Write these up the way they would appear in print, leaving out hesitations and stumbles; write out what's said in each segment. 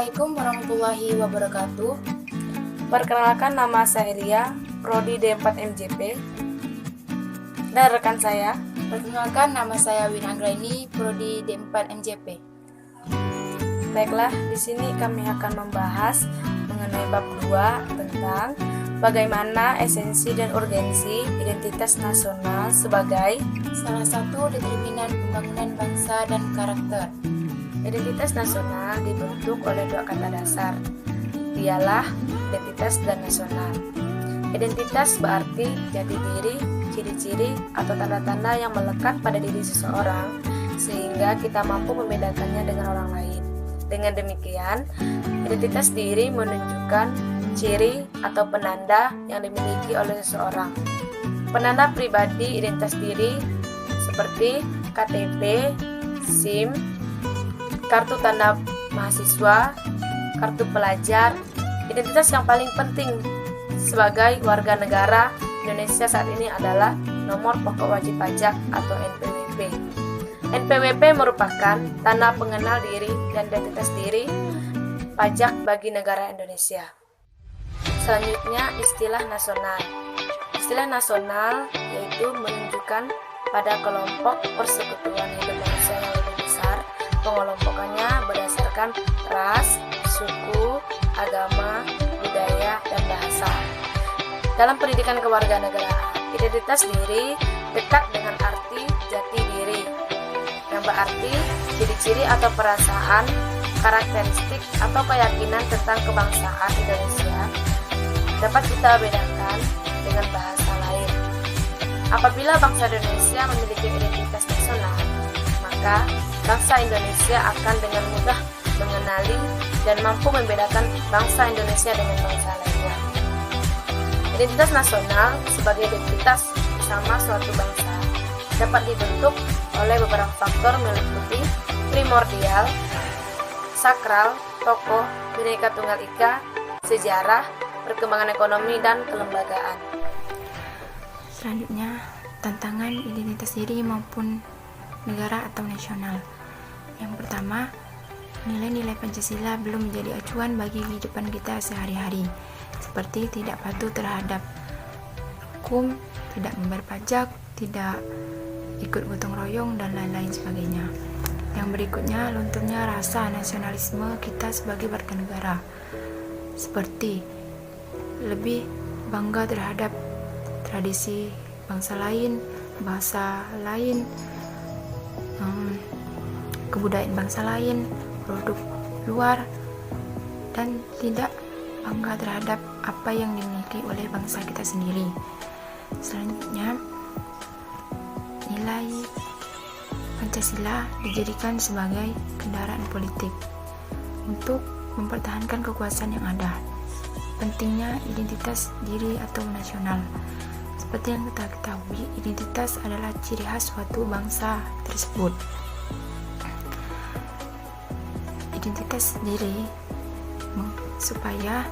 Assalamualaikum warahmatullahi wabarakatuh. Perkenalkan, nama saya Ria, Prodi D4 MJP. Dan rekan saya. Perkenalkan, nama saya Wina Anggraini, Prodi D4 MJP. Baiklah, di sini kami akan membahas mengenai bab 2 tentang bagaimana esensi dan urgensi identitas nasional sebagai salah satu determinan pembangunan bangsa dan karakter. Identitas nasional dibentuk oleh dua kata dasar, ialah identitas dan nasional. Identitas berarti jati diri, ciri-ciri, atau tanda-tanda yang melekat pada diri seseorang, sehingga kita mampu membedakannya dengan orang lain. Dengan demikian, identitas diri menunjukkan ciri atau penanda yang dimiliki oleh seseorang. Penanda pribadi identitas diri seperti KTP, SIM, kartu tanda mahasiswa, kartu pelajar. Identitas yang paling penting sebagai warga negara Indonesia saat ini adalah nomor pokok wajib pajak atau NPWP. NPWP merupakan tanda pengenal diri dan identitas diri pajak bagi negara Indonesia. Selanjutnya, istilah nasional. Istilah nasional yaitu menunjukkan pada kelompok persekutuan hidup manusia yang lebih besar. Pengelompokannya berdasarkan ras, suku, agama, budaya, dan bahasa. Dalam pendidikan kewarganegaraan, identitas diri dekat dengan arti jati diri, yang berarti ciri-ciri atau perasaan, karakteristik, atau keyakinan tentang kebangsaan Indonesia dapat kita bedakan dengan bahasa lain. Apabila bangsa Indonesia memiliki identitas nasional, maka bangsa Indonesia akan dengan mudah mengenali dan mampu membedakan bangsa Indonesia dengan bangsa lainnya. Identitas nasional sebagai identitas bersama suatu bangsa dapat dibentuk oleh beberapa faktor meliputi primordial, sakral, tokoh, Bhinneka Tunggal Ika, sejarah, perkembangan ekonomi, dan kelembagaan. Selanjutnya, tantangan identitas diri maupun negara atau nasional. Yang pertama, nilai-nilai Pancasila belum menjadi acuan bagi kehidupan kita sehari-hari, seperti tidak patuh terhadap hukum, tidak membayar pajak, tidak ikut gotong royong, dan lain-lain sebagainya. Yang berikutnya, lunturnya rasa nasionalisme kita sebagai warga negara, seperti lebih bangga terhadap tradisi bangsa lain, bahasa lain, kebudayaan bangsa lain, produk luar, dan tidak bangga terhadap apa yang dimiliki oleh bangsa kita sendiri. Selanjutnya, nilai Pancasila dijadikan sebagai kendaraan politik untuk mempertahankan kekuasaan yang ada. Pentingnya identitas diri atau nasional. Seperti yang kita ketahui, identitas adalah ciri khas suatu bangsa tersebut. Identitas diri supaya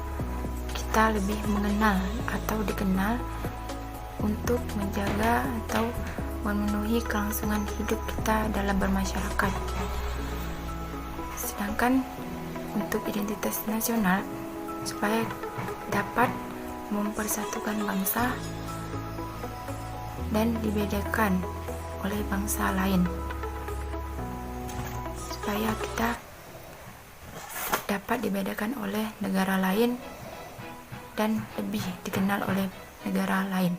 kita lebih mengenal atau dikenal untuk menjaga atau memenuhi kelangsungan hidup kita dalam bermasyarakat. Sedangkan untuk identitas nasional supaya dapat mempersatukan bangsa dan dibedakan oleh bangsa lain, supaya kita dapat dibedakan oleh negara lain dan lebih dikenal oleh negara lain.